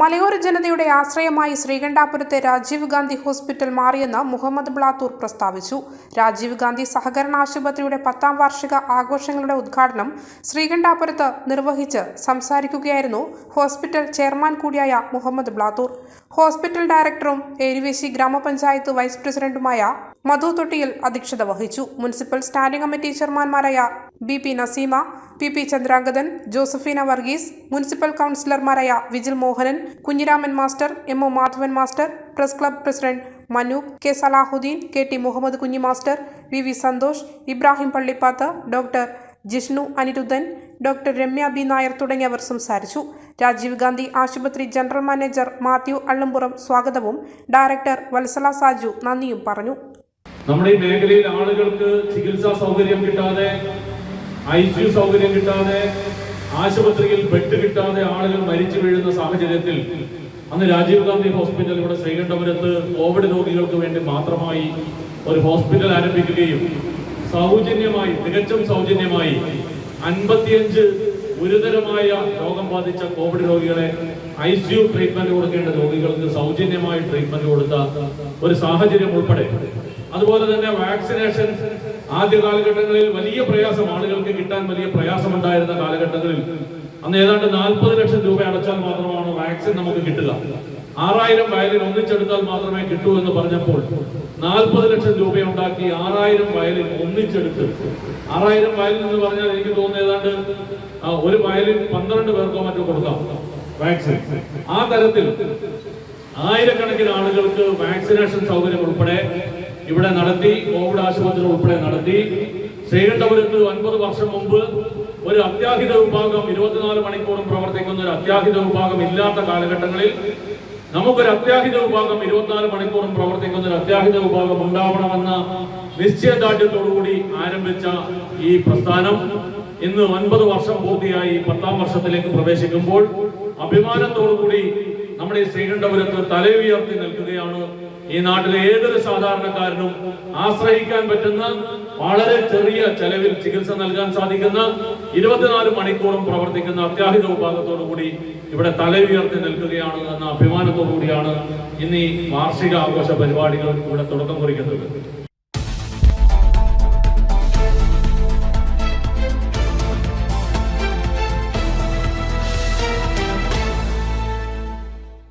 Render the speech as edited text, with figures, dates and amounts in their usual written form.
മലയോര ജനതയുടെ ആശ്രയമായി ശ്രീകണ്ഠാപുരത്തെ രാജീവ് ഗാന്ധി ഹോസ്പിറ്റൽ മാറിയെന്ന് മുഹമ്മദ് ബ്ലാത്തൂർ പ്രസ്താവിച്ചു. രാജീവ് ഗാന്ധി സഹകരണ ആശുപത്രിയുടെ 10ാം വാർഷിക ആഘോഷങ്ങളുടെ ഉദ്ഘാടനം ശ്രീകണ്ഠാപുരത്ത് നിർവഹിച്ച് സംസാരിക്കുകയായിരുന്നു ഹോസ്പിറ്റൽ ചെയർമാൻ കൂടിയായ മുഹമ്മദ് ബ്ലാത്തൂർ. ഹോസ്പിറ്റൽ ഡയറക്ടറും ഏരുവേശി ഗ്രാമപഞ്ചായത്ത് വൈസ് പ്രസിഡന്റുമായ മധു തൊട്ടിയിൽ അധ്യക്ഷത വഹിച്ചു. മുനിസിപ്പൽ സ്റ്റാൻഡിംഗ് കമ്മിറ്റി ചെയർമാൻമാരായ BP Naseema, PP Chandrangathan, Josephina Varghese, municipal കൗൺസിലർമാരായ Vijil Mohanan, Kunhiraman master, MO Madhavan master, press club president Manoop, K Salahuddin, KT Muhammad Kunhi master, VV Santhosh, Ibrahim Pallippath, doctor Jishnu Aniruddhan, doctor Ramya B Nair തുടങ്ങിയവർ സംസാരിച്ചു. രാജീവ് ഗാന്ധി ആശുപത്രി ജനറൽ മാനേജർ മാത്യു അള്ളംപുറം സ്വാഗതവും ഡയറക്ടർ വത്സല സാജു നന്ദിയും പറഞ്ഞു. നമ്മുടെ ഈ മേഖലയിൽ ആളുകൾക്ക് ചികിത്സാ സൗകര്യം കിട്ടാതെ, ICU സൗകര്യം കിട്ടാതെ, ആശുപത്രിയിൽ ബെഡ് കിട്ടാതെ ആളുകൾ മരിച്ചു വീഴുന്ന സാഹചര്യത്തിൽ അന്ന് രാജീവ് ഗാന്ധി ഹോസ്പിറ്റൽ ഇവിടെ ശ്രീകണ്ഠപുരത്ത് കോവിഡ് രോഗികൾക്ക് വേണ്ടി മാത്രമായി ഒരു ഹോസ്പിറ്റൽ ആരംഭിക്കുകയും സൗജന്യമായി, തികച്ചും സൗജന്യമായി 55 ഗുരുതരമായ രോഗം ബാധിച്ച കോവിഡ് രോഗികളെ ICU ട്രീറ്റ്മെന്റ് കൊടുക്കേണ്ട രോഗികൾക്ക് സൗജന്യമായി ട്രീറ്റ്മെന്റ് കൊടുത്ത ഒരു സാഹചര്യം ഉൾപ്പെടെ, അതുപോലെ തന്നെ വാക്സിനേഷൻ ആദ്യ കാലഘട്ടങ്ങളിൽ വലിയ പ്രയാസം, ആളുകൾക്ക് കിട്ടാൻ വലിയ പ്രയാസമുണ്ടായിരുന്ന കാലഘട്ടങ്ങളിൽ അന്ന് ഏതാണ്ട് 40 ലക്ഷം രൂപ അടച്ചാൽ മാത്രമാണ് വാക്സിൻ നമുക്ക് കിട്ടുക. 6000 വയലിൻ ഒന്നിച്ചെടുത്താൽ മാത്രമേ കിട്ടൂ എന്ന് പറഞ്ഞപ്പോൾ 40 ലക്ഷം രൂപ ഉണ്ടാക്കി 6000 വയലിൻ ഒന്നിച്ചെടുത്ത്, 6000 വയലിൻ എന്ന് പറഞ്ഞാൽ എനിക്ക് തോന്നുന്നു ഏതാണ്ട് ഒരു വയലിൻ 12 പേർക്കോ മറ്റോ കൊടുക്കാം വാക്സിൻ. ആ തരത്തിൽ ആയിരക്കണക്കിന് ആളുകൾക്ക് വാക്സിനേഷൻ സൗകര്യം ഉൾപ്പെടെ ഇവിടെ നടത്തി, കോവിഡ് ആശുപത്രി ഉൾപ്പെടെ നടത്തി. ശ്രീകണ്ഠപുരത്ത് 9 വർഷം മുമ്പ് ഒരു അത്യാഹിത വിഭാഗം 24 മണിക്കൂറും പ്രവർത്തിക്കുന്ന ഒരു അത്യാഹിത വിഭാഗം ഇല്ലാത്ത കാലഘട്ടങ്ങളിൽ നമുക്കൊരു അത്യാഹിത വിഭാഗം 24 മണിക്കൂറും പ്രവർത്തിക്കുന്ന ഒരു അത്യാഹിത വിഭാഗം ഉണ്ടാവണമെന്ന നിശ്ചയദാർഢ്യത്തോടുകൂടി ആരംഭിച്ച ഈ പ്രസ്ഥാനം ഇന്ന് 9 വർഷം പൂർത്തിയായി 10ാം വർഷത്തിലേക്ക് പ്രവേശിക്കുമ്പോൾ അഭിമാനത്തോടുകൂടി നമ്മുടെ ഈ ശ്രീകണ്ഠപുരത്ത് തലയുയർത്തി നിൽക്കുകയാണ്. ഈ നാട്ടിലെ ഏതൊരു സാധാരണക്കാരനും ആശ്രയിക്കാൻ പറ്റുന്ന, വളരെ ചെറിയ ചെലവിൽ ചികിത്സ നൽകാൻ സാധിക്കുന്ന, 24 മണിക്കൂറും പ്രവർത്തിക്കുന്ന അത്യാഹിത വിഭാഗത്തോടുകൂടി ഇവിടെ തലയുയർത്തി നിൽക്കുകയാണ് എന്ന അഭിമാനത്തോടുകൂടിയാണ് ഇന്ന് ഈ വാർഷിക ആഘോഷ പരിപാടികൾ ഇവിടെ തുടക്കം കുറിക്കുന്നത്.